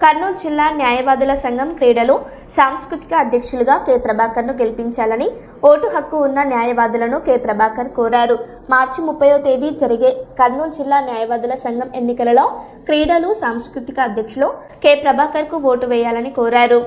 కర్నూలు జిల్లా న్యాయవాదుల సంఘం క్రీడలు సాంస్కృతిక అధ్యక్షులుగా కె ప్రభాకర్ను గెలిపించాలని ఓటు హక్కు ఉన్న న్యాయవాదులను కె ప్రభాకర్ కోరారు. మార్చి 30వ తేదీ జరిగే కర్నూలు జిల్లా న్యాయవాదుల సంఘం ఎన్నికలలో క్రీడలు సాంస్కృతిక అధ్యక్షులు కె ప్రభాకర్కు ఓటు వేయాలని కోరారు.